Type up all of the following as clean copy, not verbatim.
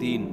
3।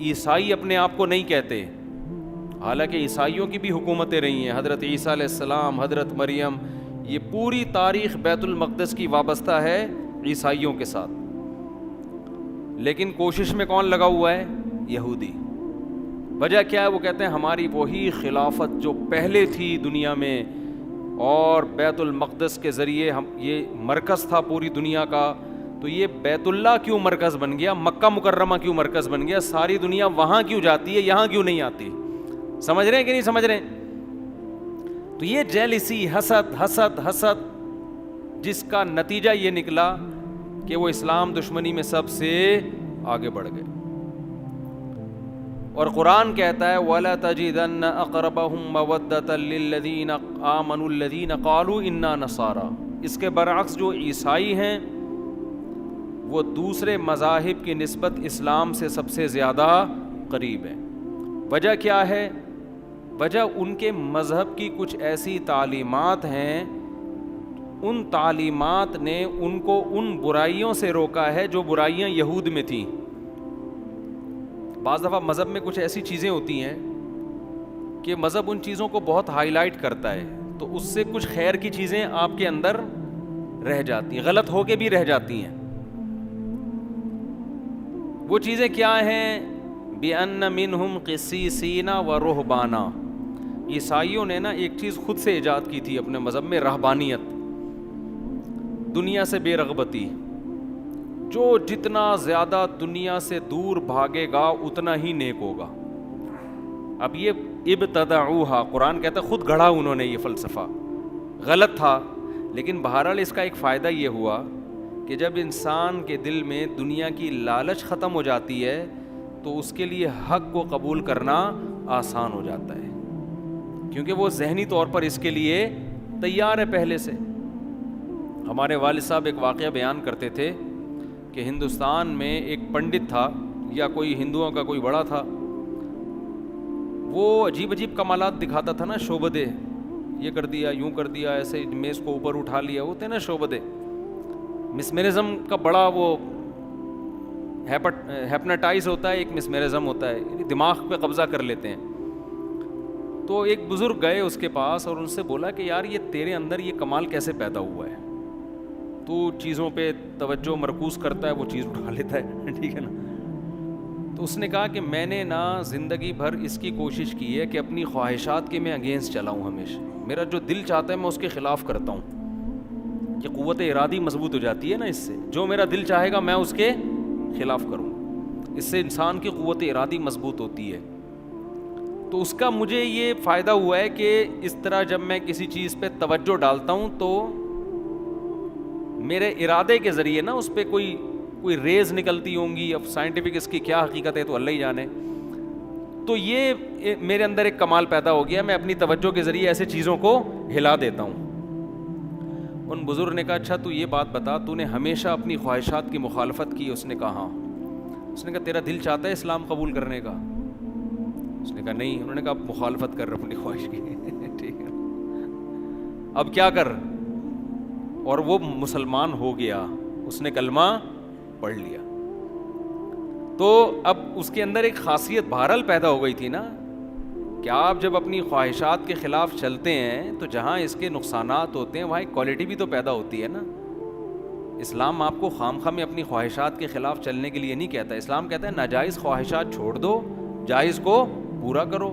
عیسائی اپنے آپ کو نہیں کہتے، حالانکہ عیسائیوں کی بھی حکومتیں رہی ہیں، حضرت عیسیٰ علیہ السلام، حضرت مریم، یہ پوری تاریخ بیت المقدس کی وابستہ ہے عیسائیوں کے ساتھ، لیکن کوشش میں کون لگا ہوا ہے؟ یہودی۔ وجہ کیا ہے؟ وہ کہتے ہیں ہماری وہی خلافت جو پہلے تھی دنیا میں، اور بیت المقدس کے ذریعے ہم یہ مرکز تھا پوری دنیا کا، تو یہ بیت اللہ کیوں مرکز بن گیا، مکہ مکرمہ کیوں مرکز بن گیا، ساری دنیا وہاں کیوں جاتی ہے، یہاں کیوں نہیں آتی؟ سمجھ رہے ہیں کہ نہیں سمجھ رہے ہیں؟ تو یہ جیلسی، حسد جس کا نتیجہ یہ نکلا کہ وہ اسلام دشمنی میں سب سے آگے بڑھ گئے۔ اور قرآن کہتا ہے وَلَا تَجِدَنَّ أَقْرَبَهُمْ مَوَدَّةً لِّلَّذِينَ آمَنُوا الَّذِينَ قَالُوا إِنَّا نَصَارَىٰ۔ اس کے برعکس جو عیسائی ہیں وہ دوسرے مذاہب کی نسبت اسلام سے سب سے زیادہ قریب ہیں۔ وجہ کیا ہے؟ وجہ ان کے مذہب کی کچھ ایسی تعلیمات ہیں، ان تعلیمات نے ان کو ان برائیوں سے روکا ہے جو برائیاں یہود میں تھیں۔ بعض دفعہ مذہب میں کچھ ایسی چیزیں ہوتی ہیں کہ مذہب ان چیزوں کو بہت ہائی لائٹ کرتا ہے، تو اس سے کچھ خیر کی چیزیں آپ کے اندر رہ جاتی ہیں، غلط ہو کے بھی رہ جاتی ہیں۔ وہ چیزیں کیا ہیں؟ بِأَنَّ مِنْهُمْ قِسِّيسِينَ وَرُهْبَانًا۔ عیسائیوں نے نا ایک چیز خود سے ایجاد کی تھی اپنے مذہب میں، رہبانیت، دنیا سے بے رغبتی۔ جو جتنا زیادہ دنیا سے دور بھاگے گا اتنا ہی نیک ہوگا۔ اب یہ ابتدعوہا، قرآن کہتا ہے خود گڑھا انہوں نے یہ فلسفہ، غلط تھا، لیکن بہرحال اس کا ایک فائدہ یہ ہوا کہ جب انسان کے دل میں دنیا کی لالچ ختم ہو جاتی ہے تو اس کے لیے حق کو قبول کرنا آسان ہو جاتا ہے، کیونکہ وہ ذہنی طور پر اس کے لیے تیار ہے پہلے سے۔ ہمارے والد صاحب ایک واقعہ بیان کرتے تھے کہ ہندوستان میں ایک پنڈت تھا، یا کوئی ہندوؤں کا کوئی بڑا تھا، وہ عجیب عجیب کمالات دکھاتا تھا نا، شعبدے، یہ کر دیا، یوں کر دیا، ایسے میز کو اوپر اٹھا لیا، ہوتے نا شعبدے۔ مسمرزم کا بڑا وہ ہیپناٹائز ہوتا ہے، ایک مسمرزم ہوتا ہے، یعنی دماغ پہ قبضہ کر لیتے ہیں۔ تو ایک بزرگ گئے اس کے پاس اور ان سے بولا کہ یار یہ تیرے اندر یہ کمال کیسے پیدا ہوا ہے؟ تو چیزوں پہ توجہ مرکوز کرتا ہے، وہ چیز اٹھا لیتا ہے، ٹھیک ہے نا۔ تو اس نے کہا کہ میں نے نا زندگی بھر اس کی کوشش کی ہے کہ اپنی خواہشات کے میں اگینسٹ چلاؤں، ہمیشہ میرا جو دل چاہتا ہے میں اس کے خلاف کرتا ہوں۔ کہ قوت ارادی مضبوط ہو جاتی ہے نا اس سے، جو میرا دل چاہے گا میں اس کے خلاف کروں، اس سے انسان کی قوت ارادی مضبوط ہوتی ہے۔ تو اس کا مجھے یہ فائدہ ہوا ہے کہ اس طرح جب میں کسی چیز پہ توجہ ڈالتا ہوں تو میرے ارادے کے ذریعے نا اس پہ کوئی ریز نکلتی ہوں گی، اب سائنٹیفک اس کی کیا حقیقت ہے تو اللہ ہی جانے۔ تو یہ میرے اندر ایک کمال پیدا ہو گیا، میں اپنی توجہ کے ذریعے ایسے چیزوں کو ہلا دیتا ہوں۔ ان بزرگ نے کہا اچھا تو یہ بات بتا، تو نے ہمیشہ اپنی خواہشات کی مخالفت کی؟ اس نے کہا ہاں۔ اس نے کہا تیرا دل چاہتا ہے اسلام قبول کرنے کا؟ اس نے کہا نہیں۔ انہوں نے کہا مخالفت کر اپنی خواہش کی، ٹھیک ہے، اب کیا کر؟ اور وہ مسلمان ہو گیا، اس نے کلمہ پڑھ لیا۔ تو اب اس کے اندر ایک خاصیت بہرحال پیدا ہو گئی تھی نا کہ آپ جب اپنی خواہشات کے خلاف چلتے ہیں تو جہاں اس کے نقصانات ہوتے ہیں وہاں ایک کوالٹی بھی تو پیدا ہوتی ہے نا۔ اسلام آپ کو خام خواہ میں اپنی خواہشات کے خلاف چلنے کے لیے نہیں کہتا، اسلام کہتا ہے ناجائز خواہشات چھوڑ دو، جائز کو پورا کرو۔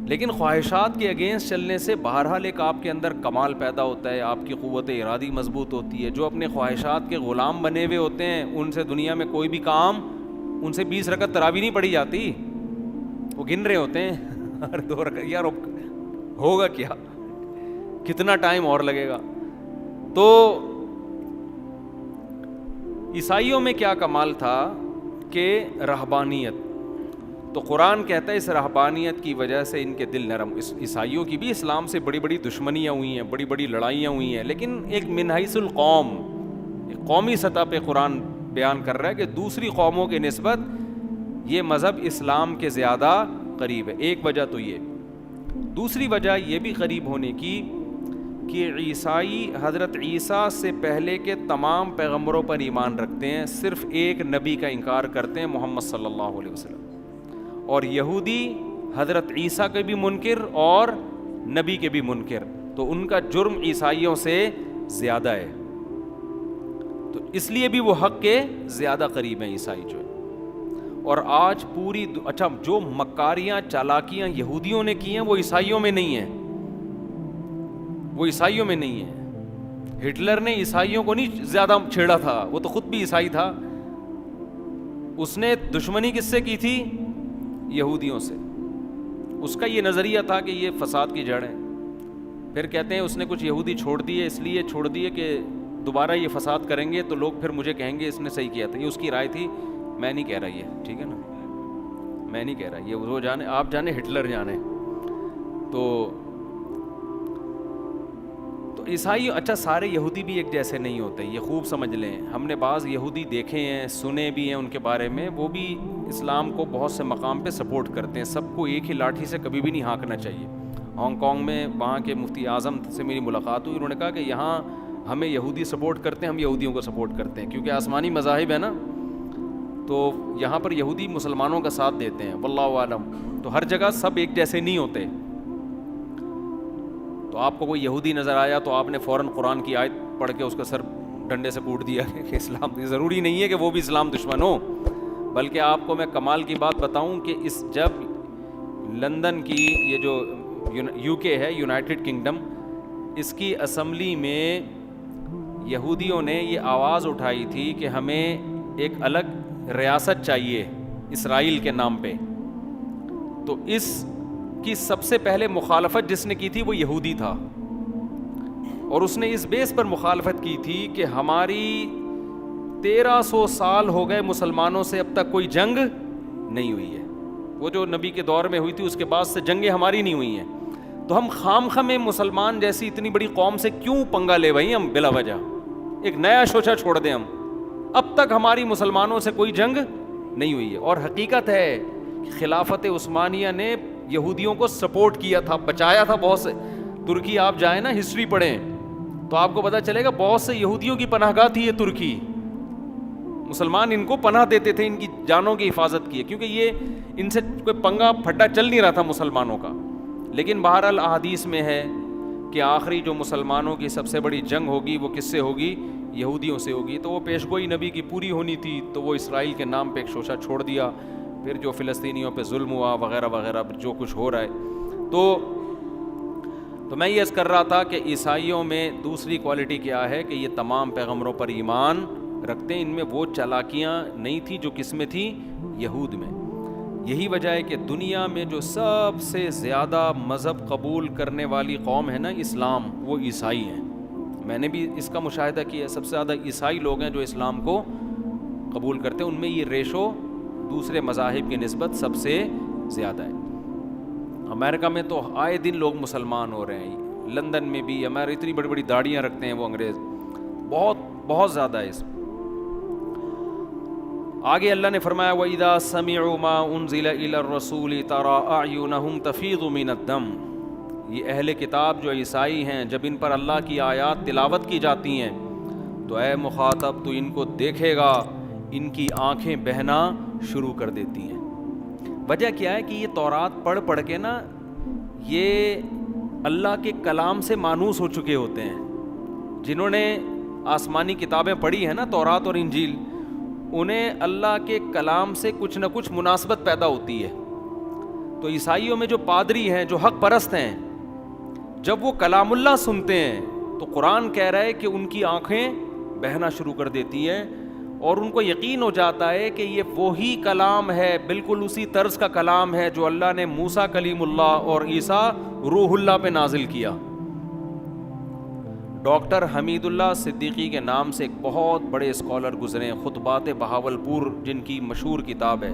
لیکن خواہشات کے اگینسٹ چلنے سے بہرحال ایک آپ کے اندر کمال پیدا ہوتا ہے، آپ کی قوت ارادی مضبوط ہوتی ہے۔ جو اپنے خواہشات کے غلام بنے ہوئے ہوتے ہیں ان سے دنیا میں کوئی بھی کام، ان سے 20 رکعت تراویح نہیں پڑھی جاتی، وہ گن رہے ہوتے ہیں ہر 2 رکعت، یار ہوگا کیا، کتنا ٹائم اور لگے گا۔ تو عیسائیوں میں کیا کمال تھا کہ رہبانیت، تو قرآن کہتا ہے اس رہبانیت کی وجہ سے ان کے دل نرم۔ عیسائیوں کی بھی اسلام سے بڑی بڑی دشمنیاں ہوئی ہیں، بڑی بڑی لڑائیاں ہوئی ہیں، لیکن ایک من حیث القوم، ایک قومی سطح پہ قرآن بیان کر رہا ہے کہ دوسری قوموں کے نسبت یہ مذہب اسلام کے زیادہ قریب ہے۔ ایک وجہ تو یہ، دوسری وجہ یہ بھی قریب ہونے کی کہ عیسائی حضرت عیسیٰ سے پہلے کے تمام پیغمبروں پر ایمان رکھتے ہیں, صرف ایک نبی کا انکار کرتے ہیں, محمد صلی اللہ علیہ وسلم. اور یہودی حضرت عیسیٰ کے بھی منکر اور نبی کے بھی منکر, تو ان کا جرم عیسائیوں سے زیادہ ہے, تو اس لیے بھی وہ حق کے زیادہ قریب ہیں عیسائی جو ہے. اور آج پوری اچھا جو مکاریاں چالاکیاں یہودیوں نے کی ہیں وہ عیسائیوں میں نہیں ہیں, وہ عیسائیوں میں نہیں ہے. ہٹلر نے عیسائیوں کو نہیں زیادہ چھیڑا تھا, وہ تو خود بھی عیسائی تھا. اس نے دشمنی کس سے کی تھی؟ یہودیوں سے. اس کا یہ نظریہ تھا کہ یہ فساد کی جڑ ہے. پھر کہتے ہیں اس نے کچھ یہودی چھوڑ دیے, اس لیے چھوڑ دیے کہ دوبارہ یہ فساد کریں گے تو لوگ پھر مجھے کہیں گے اس نے صحیح کیا تھا. یہ اس کی رائے تھی, میں نہیں کہہ رہا یہ, ٹھیک ہے نا, میں نہیں کہہ رہا, یہ وہ جانے, آپ جانے, ہٹلر جانے. تو عیسائی, اچھا سارے یہودی بھی ایک جیسے نہیں ہوتے, یہ خوب سمجھ لیں. ہم نے بعض یہودی دیکھے ہیں, سنے بھی ہیں ان کے بارے میں, وہ بھی اسلام کو بہت سے مقام پہ سپورٹ کرتے ہیں. سب کو ایک ہی لاٹھی سے کبھی بھی نہیں ہانکنا چاہیے. ہانگ کانگ میں وہاں کے مفتی اعظم سے میری ملاقات ہوئی, انہوں نے کہا کہ یہاں ہمیں یہودی سپورٹ کرتے ہیں, ہم یہودیوں کو سپورٹ کرتے ہیں, کیونکہ آسمانی مذاہب ہے نا, تو یہاں پر یہودی مسلمانوں کا ساتھ دیتے ہیں, واللہ عالم. تو ہر جگہ سب ایک جیسے نہیں ہوتے. تو آپ کو کوئی یہودی نظر آیا تو آپ نے فوراً قرآن کی آیت پڑھ کے اس کا سر ڈنڈے سے کوٹ دیا کہ اسلام, ضروری نہیں ہے کہ وہ بھی اسلام دشمن ہو. بلکہ آپ کو میں کمال کی بات بتاؤں کہ اس جب لندن کی یہ جو یو کے ہے, یونائٹڈ کنگڈم, اس کی اسمبلی میں یہودیوں نے یہ آواز اٹھائی تھی کہ ہمیں ایک الگ ریاست چاہیے اسرائیل کے نام پہ. تو اس کی سب سے پہلے مخالفت جس نے کی تھی وہ یہودی تھا, اور اس نے اس بیس پر مخالفت کی تھی کہ ہماری 1300 سال ہو گئے مسلمانوں سے اب تک کوئی جنگ نہیں ہوئی ہے. وہ جو نبی کے دور میں ہوئی تھی اس کے بعد سے جنگیں ہماری نہیں ہوئی ہیں, تو ہم خام خامے مسلمان جیسی اتنی بڑی قوم سے کیوں پنگا لے بھائی, ہم بلا وجہ ایک نیا شوشہ چھوڑ دیں. ہم اب تک ہماری مسلمانوں سے کوئی جنگ نہیں ہوئی ہے. اور حقیقت ہے خلافت عثمانیہ نے یہودیوں کو سپورٹ کیا تھا, بچایا تھا بہت سے. ترکی آپ جائیں نا, ہسٹری پڑھیں تو آپ کو پتہ چلے گا بہت سے یہودیوں کی پناہ گاہ تھی یہ ترکی. مسلمان ان کو پناہ دیتے تھے, ان کی جانوں کی حفاظت کی, کیونکہ یہ ان سے کوئی پنگا پھٹا چل نہیں رہا تھا مسلمانوں کا. لیکن بہرحال احادیث میں ہے کہ آخری جو مسلمانوں کی سب سے بڑی جنگ ہوگی وہ کس سے ہوگی؟ یہودیوں سے ہوگی. تو وہ پیشگوئی نبی کی پوری ہونی تھی, تو وہ اسرائیل کے نام پہ ایک شوشہ چھوڑ دیا. پھر جو فلسطینیوں پہ ظلم ہوا وغیرہ وغیرہ جو کچھ ہو رہا ہے. تو میں یہ عرض کر رہا تھا کہ عیسائیوں میں دوسری کوالٹی کیا ہے کہ یہ تمام پیغمبروں پر ایمان رکھتے ہیں. ان میں وہ چالاکیاں نہیں تھی جو کس میں تھی؟ یہود میں. یہی وجہ ہے کہ دنیا میں جو سب سے زیادہ مذہب قبول کرنے والی قوم ہے نا اسلام, وہ عیسائی ہیں. میں نے بھی اس کا مشاہدہ کیا, سب سے زیادہ عیسائی لوگ ہیں جو اسلام کو قبول کرتے ہیں. ان میں یہ ریشو دوسرے مذاہب کی نسبت سب سے زیادہ ہے. امریکہ میں تو آئے دن لوگ مسلمان ہو رہے ہیں, لندن میں بھی. ہمارے اتنی بڑی بڑی داڑیاں رکھتے ہیں وہ انگریز, بہت بہت زیادہ ہے اس. آگے اللہ نے فرمایا وَإِذَا سَمِعُوا مَا أُنزِلَ إِلَى الرَّسُولِ تَرَىٰ أَعْيُنَهُمْ تَفِيضُ مِنَ الدَّمْعِ. یہ اہل کتاب جو عیسائی ہیں, جب ان پر اللہ کی آیات تلاوت کی جاتی ہیں تو اے مخاطب تو ان کو دیکھے گا ان کی آنکھیں بہنا شروع کر دیتی ہیں. وجہ کیا ہے کہ یہ تورات پڑھ پڑھ کے نا یہ اللہ کے کلام سے مانوس ہو چکے ہوتے ہیں. جنہوں نے آسمانی کتابیں پڑھی ہیں نا, تورات اور انجیل, انہیں اللہ کے کلام سے کچھ نہ کچھ مناسبت پیدا ہوتی ہے. تو عیسائیوں میں جو پادری ہیں, جو حق پرست ہیں, جب وہ کلام اللہ سنتے ہیں تو قرآن کہہ رہا ہے کہ ان کی آنکھیں بہنا شروع کر دیتی ہیں, اور ان کو یقین ہو جاتا ہے کہ یہ وہی کلام ہے, بالکل اسی طرز کا کلام ہے جو اللہ نے موسیٰ کلیم اللہ اور عیسیٰ روح اللہ پہ نازل کیا. ڈاکٹر حمید اللہ صدیقی کے نام سے ایک بہت بڑے اسکالر گزرے ہیں, خطبات بہاولپور جن کی مشہور کتاب ہے.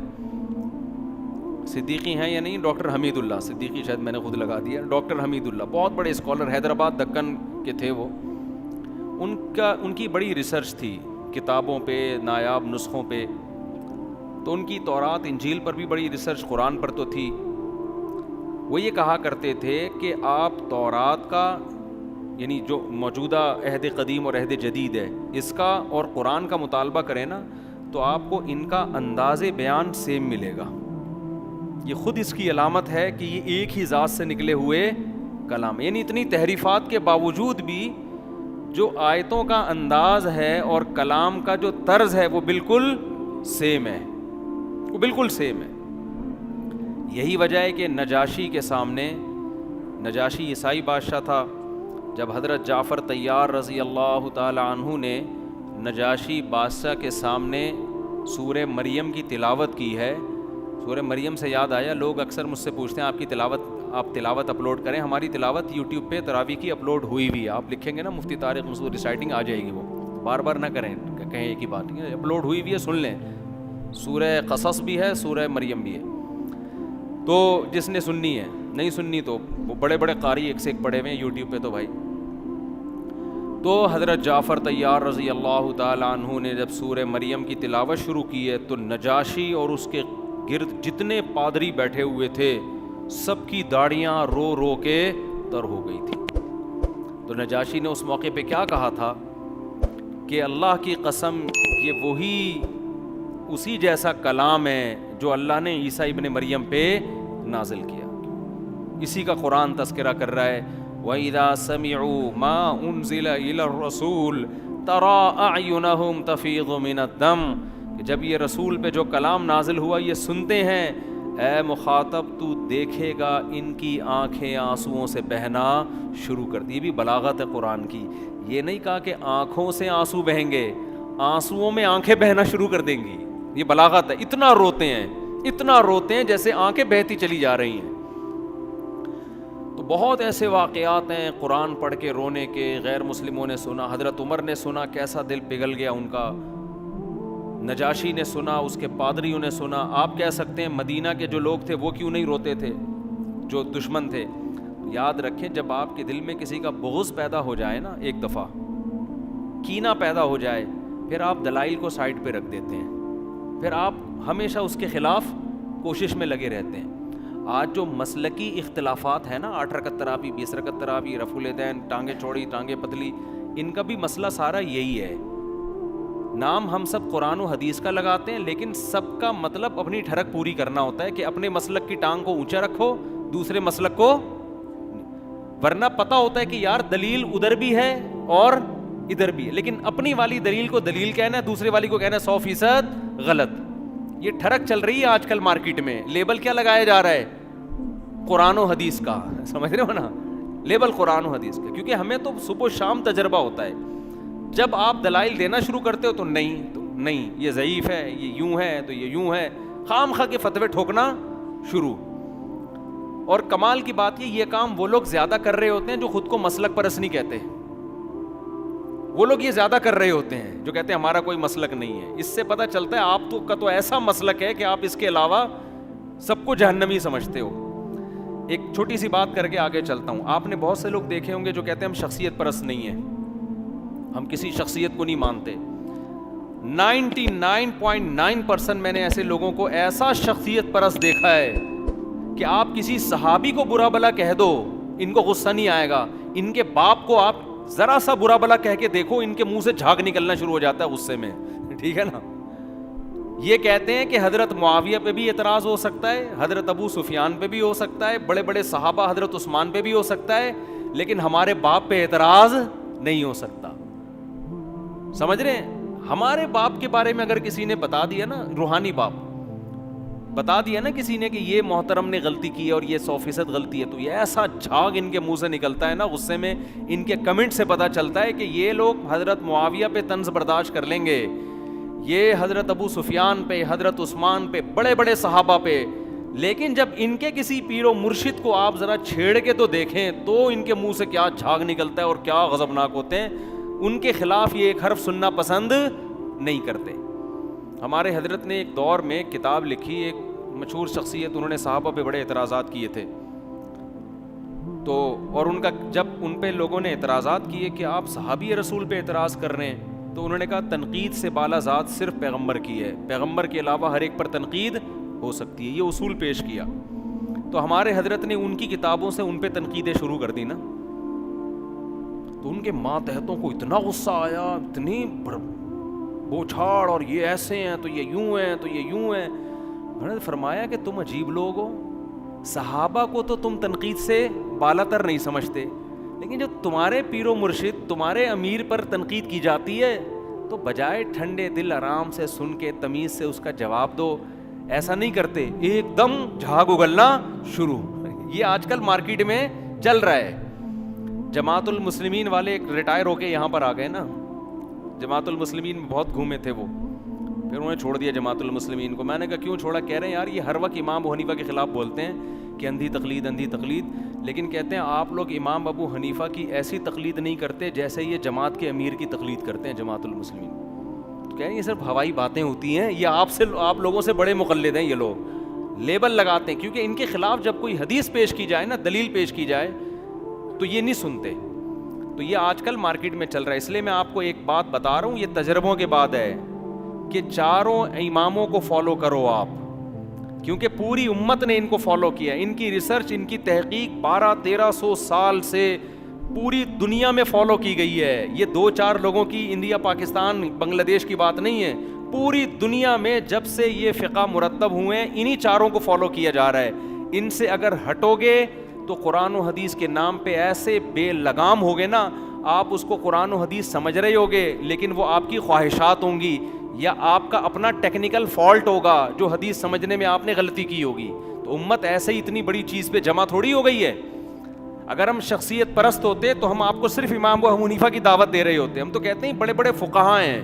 صدیقی ہیں یا نہیں؟ ڈاکٹر حمید اللہ صدیقی, شاید میں نے خود لگا دیا. ڈاکٹر حمید اللہ بہت بڑے اسکالر, حیدرآباد دکن کے تھے وہ. ان کی بڑی ریسرچ تھی کتابوں پہ, نایاب نسخوں پہ. تو ان کی تورات انجیل پر بھی بڑی ریسرچ, قرآن پر تو تھی. وہ یہ کہا کرتے تھے کہ آپ تورات کا یعنی جو موجودہ عہد قدیم اور عہد جدید ہے اس کا اور قرآن کا مطالبہ کریں نا تو آپ کو ان کا انداز بیان سیم ملے گا. یہ خود اس کی علامت ہے کہ یہ ایک ہی ذات سے نکلے ہوئے کلام. یعنی اتنی تحریفات کے باوجود بھی جو آیتوں کا انداز ہے اور کلام کا جو طرز ہے وہ بالکل سیم ہے, وہ بالکل سیم ہے. یہی وجہ ہے کہ نجاشی کے سامنے, نجاشی عیسائی بادشاہ تھا, جب حضرت جعفر طیار رضی اللہ تعالی عنہ نے نجاشی بادشاہ کے سامنے سورہ مریم کی تلاوت کی ہے. سورہ مریم سے یاد آیا, لوگ اکثر مجھ سے پوچھتے ہیں آپ تلاوت اپلوڈ کریں. ہماری تلاوت یوٹیوب پہ تراویح کی اپلوڈ ہوئی بھی ہے, آپ لکھیں گے نا مفتی طارق مسعود ریسائٹنگ آ جائے گی, وہ بار بار نہ کریں, کہیں ایک ہی بات نہیں, اپلوڈ ہوئی بھی ہے, سن لیں. سورہ قصص بھی ہے, سورہ مریم بھی ہے, تو جس نے سننی ہے, نہیں سننی تو وہ بڑے بڑے قاری ایک سے ایک پڑھے ہوئے ہیں یوٹیوب پہ تو بھائی. تو حضرت جعفر طیار رضی اللہ تعالی عنہ نے جب سورہ مریم کی تلاوت شروع کی ہے تو نجاشی اور اس کے گرد جتنے پادری بیٹھے ہوئے تھے سب کی داڑیاں رو رو کے تر ہو گئی تھی. تو نجاشی نے اس موقع پہ کیا کہا تھا کہ اللہ کی قسم یہ وہی اسی جیسا کلام ہے جو اللہ نے عیسیٰ ابن مریم پہ نازل کیا. اسی کا قرآن تذکرہ کر رہا ہے, وَإِذَا سَمِعُوا مَا أُنزِلَ إِلَى الرَّسُولِ تَرَىٰ أَعْيُنَهُمْ تَفِيضُ مِنَ الدَّمْعِ, کہ جب یہ رسول پہ جو کلام نازل ہوا یہ سنتے ہیں, اے مخاطب تو دیکھے گا ان کی آنکھیں آنسوؤں سے بہنا شروع کر دی. یہ بھی بلاغت ہے قرآن کی. یہ نہیں کہا کہ آنکھوں سے آنسو بہیں گے, آنسوؤں میں آنکھیں بہنا شروع کر دیں گی. یہ بلاغت ہے. اتنا روتے ہیں, اتنا روتے ہیں جیسے آنکھیں بہتی چلی جا رہی ہیں. تو بہت ایسے واقعات ہیں قرآن پڑھ کے رونے کے. غیر مسلموں نے سنا, حضرت عمر نے سنا, کیسا دل پگھل گیا ان کا. نجاشی نے سنا, اس کے پادریوں نے سنا. آپ کہہ سکتے ہیں مدینہ کے جو لوگ تھے وہ کیوں نہیں روتے تھے, جو دشمن تھے. یاد رکھیں جب آپ کے دل میں کسی کا بغض پیدا ہو جائے نا, ایک دفعہ کینہ پیدا ہو جائے, پھر آپ دلائل کو سائڈ پہ رکھ دیتے ہیں, پھر آپ ہمیشہ اس کے خلاف کوشش میں لگے رہتے ہیں. آج جو مسلکی اختلافات ہیں نا, 8 رکعت تراویح, 20 رکعت تراویح, رفع الیدین, ٹانگیں چوڑی ٹانگیں پتلی, ان کا بھی مسئلہ سارا یہی ہے. نام ہم سب قرآن و حدیث کا لگاتے ہیں لیکن سب کا مطلب اپنی ٹھڑک پوری کرنا ہوتا ہے کہ اپنے مسلک کی ٹانگ کو اونچا رکھو, دوسرے مسلک کو, ورنہ پتہ ہوتا ہے کہ یار دلیل ادھر بھی ہے اور ادھر بھی ہے, لیکن اپنی والی دلیل کو دلیل کہنا ہے, دوسرے والی کو کہنا ہے 100% غلط. یہ ٹھڑک چل رہی ہے آج کل مارکیٹ میں. لیبل کیا لگایا جا رہا ہے, قرآن و حدیث کا, سمجھ رہے ہو نا, لیبل قرآن و حدیث کا. کیونکہ ہمیں تو صبح و شام تجربہ ہوتا ہے. جب آپ دلائل دینا شروع کرتے ہو تو نہیں یہ ضعیف ہے, یہ یوں ہے تو یہ یوں ہے, خام خواہ کے فتوے ٹھوکنا شروع. اور کمال کی بات یہ کام وہ لوگ زیادہ کر رہے ہوتے ہیں جو خود کو مسلک پرست نہیں کہتے. وہ لوگ یہ زیادہ کر رہے ہوتے ہیں جو کہتے ہیں ہمارا کوئی مسلک نہیں ہے. اس سے پتہ چلتا ہے آپ کا تو ایسا مسلک ہے کہ آپ اس کے علاوہ سب کو جہنمی سمجھتے ہو. ایک چھوٹی سی بات کر کے آگے چلتا ہوں. آپ نے بہت سے لوگ دیکھے ہوں گے جو کہتے ہیں ہم شخصیت پرست نہیں ہیں, ہم کسی شخصیت کو نہیں مانتے. 99.9% میں نے ایسے لوگوں کو ایسا شخصیت پرست دیکھا ہے کہ آپ کسی صحابی کو برا بلا کہہ دو ان کو غصہ نہیں آئے گا, ان کے باپ کو آپ ذرا سا برا بلا کہہ کے دیکھو ان کے منہ سے جھاگ نکلنا شروع ہو جاتا ہے غصے میں. ٹھیک ہے نا. یہ کہتے ہیں کہ حضرت معاویہ پہ بھی اعتراض ہو سکتا ہے, حضرت ابو سفیان پہ بھی ہو سکتا ہے, بڑے بڑے صحابہ حضرت عثمان پہ بھی ہو سکتا ہے, لیکن ہمارے باپ پہ اعتراض نہیں ہو سکتا. سمجھ رہے ہیں. ہمارے باپ کے بارے میں اگر کسی نے بتا دیا نا, روحانی باپ بتا دیا نا کسی نے کہ یہ محترم نے غلطی کی ہے اور یہ 100% غلطی ہے, تو یہ ایسا جھاگ ان کے منہ سے نکلتا ہے نا غصے میں. ان کے کمنٹ سے پتا چلتا ہے کہ یہ لوگ حضرت معاویہ پہ طنز برداشت کر لیں گے, یہ حضرت ابو سفیان پہ, حضرت عثمان پہ, بڑے بڑے صحابہ پہ, لیکن جب ان کے کسی پیر و مرشد کو آپ ذرا چھیڑ کے تو دیکھیں تو ان کے منہ سے کیا جھاگ نکلتا ہے اور کیا غضبناک ہوتے ہیں. ان کے خلاف یہ ایک حرف سننا پسند نہیں کرتے. ہمارے حضرت نے ایک دور میں کتاب لکھی, ایک مشہور شخصیت, انہوں نے صحابہ پہ بڑے اعتراضات کیے تھے. تو اور ان کا جب ان پہ لوگوں نے اعتراضات کیے کہ آپ صحابی رسول پہ اعتراض کر رہے ہیں, تو انہوں نے کہا تنقید سے بالا ذات صرف پیغمبر کی ہے, پیغمبر کے علاوہ ہر ایک پر تنقید ہو سکتی ہے. یہ اصول پیش کیا. تو ہمارے حضرت نے ان کی کتابوں سے ان پہ تنقیدیں شروع کر دی نا. تو ان کے ماتحتوں کو اتنا غصہ آیا, اتنی بوچھاڑ, اور یہ ایسے ہیں تو یہ یوں ہیں تو یہ یوں ہیں. انہوں نے فرمایا کہ تم عجیب لوگ ہو, صحابہ کو تو تم تنقید سے بالا تر نہیں سمجھتے, لیکن جو تمہارے پیر و مرشد, تمہارے امیر پر تنقید کی جاتی ہے تو بجائے ٹھنڈے دل آرام سے سن کے تمیز سے اس کا جواب دو. ایسا نہیں کرتے, ایک دم جھاگ اگلنا شروع. یہ آج کل مارکیٹ میں چل رہا ہے. جماعت المسلمین والے ایک ریٹائر ہو کے یہاں پر آ گئے نا, جماعت المسلمین میں بہت گھومے تھے وہ, پھر انہوں نے چھوڑ دیا جماعت المسلمین کو. میں نے کہا کیوں چھوڑا؟ کہہ رہے ہیں یار یہ ہر وقت امام ابو حنیفہ کے خلاف بولتے ہیں کہ اندھی تقلید اندھی تقلید, لیکن کہتے ہیں آپ لوگ امام ابو حنیفہ کی ایسی تقلید نہیں کرتے جیسے یہ جماعت کے امیر کی تقلید کرتے ہیں جماعت المسلمین. تو کہہ رہے ہیں یہ صرف ہوائی باتیں ہوتی ہیں, یہ آپ لوگوں سے بڑے مقلد ہیں. یہ لوگ لیبل لگاتے ہیں کیونکہ ان کے خلاف جب کوئی حدیث پیش کی جائے نا, دلیل پیش کی جائے, تو یہ نہیں سنتے. تو یہ آج کل مارکیٹ میں چل رہا ہے. اس لیے میں آپ کو ایک بات بتا رہا ہوں, یہ تجربوں کے بعد ہے کہ چاروں اماموں کو فالو کرو آپ, کیونکہ پوری امت نے ان کو فالو کیا. ان کی ریسرچ, ان کی تحقیق 1200-1300 سال سے پوری دنیا میں فالو کی گئی ہے. یہ 2-4 لوگوں کی, انڈیا پاکستان بنگلہ دیش کی بات نہیں ہے, پوری دنیا میں جب سے یہ فقہ مرتب ہوئے ہیں انہی چاروں کو فالو کیا جا رہا ہے. ان سے اگر ہٹو گے تو قرآن و حدیث کے نام پہ ایسے بے لگام ہوگے نا, آپ اس کو قرآن و حدیث سمجھ رہے ہوگے لیکن وہ آپ کی خواہشات ہوں گی یا آپ کا اپنا ٹیکنیکل فالٹ ہوگا جو حدیث سمجھنے میں آپ نے غلطی کی ہوگی. تو امت ایسے ہی اتنی بڑی چیز پہ جمع تھوڑی ہو گئی ہے. اگر ہم شخصیت پرست ہوتے تو ہم آپ کو صرف امام ابو حنیفہ کی دعوت دے رہے ہوتے. ہم تو کہتے ہیں بڑے بڑے فقہاء ہیں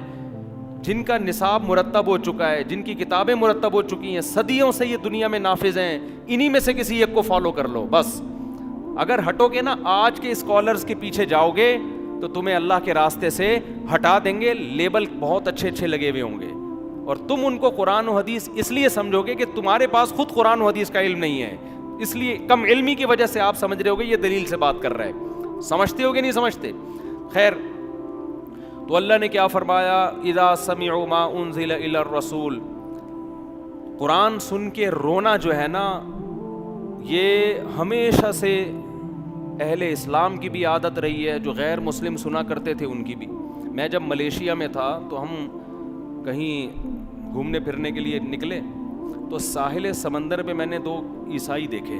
جن کا نصاب مرتب ہو چکا ہے, جن کی کتابیں مرتب ہو چکی ہیں, صدیوں سے یہ دنیا میں نافذ ہیں, انہی میں سے کسی ایک کو فالو کر لو بس. اگر ہٹو گے نا, آج کے اسکالرز کے پیچھے جاؤ گے تو تمہیں اللہ کے راستے سے ہٹا دیں گے. لیبل بہت اچھے اچھے لگے ہوئے ہوں گے اور تم ان کو قرآن و حدیث اس لیے سمجھو گے کہ تمہارے پاس خود قرآن و حدیث کا علم نہیں ہے, اس لیے کم علمی کی وجہ سے آپ سمجھ رہے ہوگے یہ دلیل سے بات کر رہا ہے. سمجھتے ہوگے نہیں سمجھتے. خیر, تو اللہ نے کیا فرمایا, اذا سمعوا ما انزل الی الرسول, قرآن سن کے رونا جو ہے نا یہ ہمیشہ سے اہل اسلام کی بھی عادت رہی ہے, جو غیر مسلم سنا کرتے تھے ان کی بھی. میں جب ملیشیا میں تھا تو ہم کہیں گھومنے پھرنے کے لیے نکلے تو ساحل سمندر پہ میں نے 2 عیسائی دیکھے,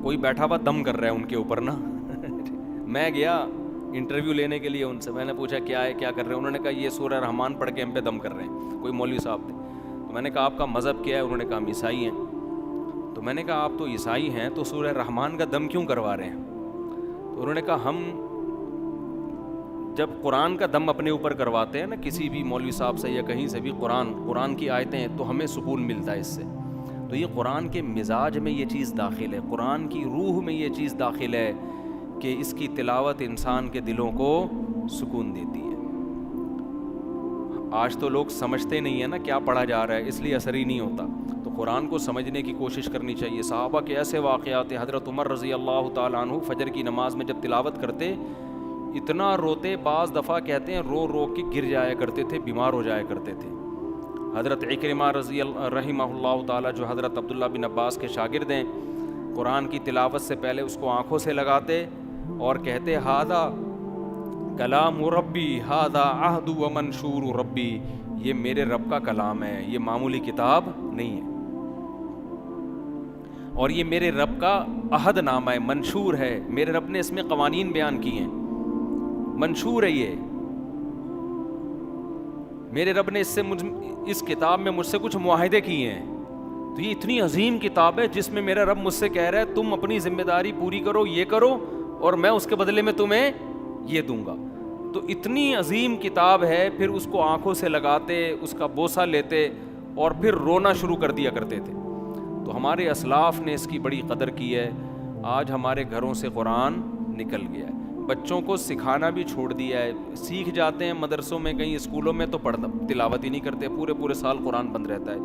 کوئی بیٹھا ہوا دم کر رہا ہے ان کے اوپر نا. میں گیا انٹرویو لینے کے لیے ان سے, میں نے پوچھا کیا ہے, کیا کر رہے ہیں؟ انہوں نے کہا یہ سورہ رحمان پڑھ کے ہم پہ دم کر رہے ہیں. کوئی مولوی صاحب تھے. تو میں نے کہا آپ کا مذہب کیا ہے؟ انہوں نے کہا ہم عیسائی ہیں. تو میں نے کہا آپ تو عیسائی ہیں تو سورہ رحمان کا دم کیوں کروا رہے ہیں؟ تو انہوں نے کہا ہم جب قرآن کا دم اپنے اوپر کرواتے ہیں نا کسی بھی مولوی صاحب سے یا کہیں سے بھی, قرآن کی آیتیں ہیں تو ہمیں سکون ملتا ہے اس سے. تو یہ قرآن کے مزاج میں یہ چیز داخل ہے, قرآن کی روح میں یہ چیز داخل ہے کہ اس کی تلاوت انسان کے دلوں کو سکون دیتی ہے. آج تو لوگ سمجھتے نہیں ہیں نا کیا پڑھا جا رہا ہے, اس لیے اثر ہی نہیں ہوتا. تو قرآن کو سمجھنے کی کوشش کرنی چاہیے. صحابہ کے ایسے واقعات ہیں, حضرت عمر رضی اللہ تعالیٰ عنہ فجر کی نماز میں جب تلاوت کرتے اتنا روتے, بعض دفعہ کہتے ہیں رو رو کے گر جایا کرتے تھے, بیمار ہو جایا کرتے تھے. حضرت عکرمہ رحمہ اللہ تعالیٰ جو حضرت عبداللہ بن عباس کے شاگرد ہیں, قرآن کی تلاوت سے پہلے اس کو آنکھوں سے لگاتے اور کہتے ھذا کلام ربی ھذا عہد و منشور ربی, یہ میرے رب کا کلام ہے, یہ معمولی کتاب نہیں ہے, اور یہ میرے رب کا عہد نامہ ہے, منشور ہے, میرے رب نے اس میں قوانین بیان کی ہیں, منشور ہے یہ, میرے رب نے اس کتاب میں مجھ سے کچھ معاہدے کیے ہیں. تو یہ اتنی عظیم کتاب ہے جس میں میرا رب مجھ سے کہہ رہا ہے تم اپنی ذمہ داری پوری کرو, یہ کرو, اور میں اس کے بدلے میں تمہیں یہ دوں گا. تو اتنی عظیم کتاب ہے, پھر اس کو آنکھوں سے لگاتے, اس کا بوسہ لیتے اور پھر رونا شروع کر دیا کرتے تھے. تو ہمارے اسلاف نے اس کی بڑی قدر کی ہے. آج ہمارے گھروں سے قرآن نکل گیا ہے, بچوں کو سکھانا بھی چھوڑ دیا ہے. سیکھ جاتے ہیں مدرسوں میں, کہیں اسکولوں میں, تو تلاوت ہی نہیں کرتے, پورے سال قرآن بند رہتا ہے.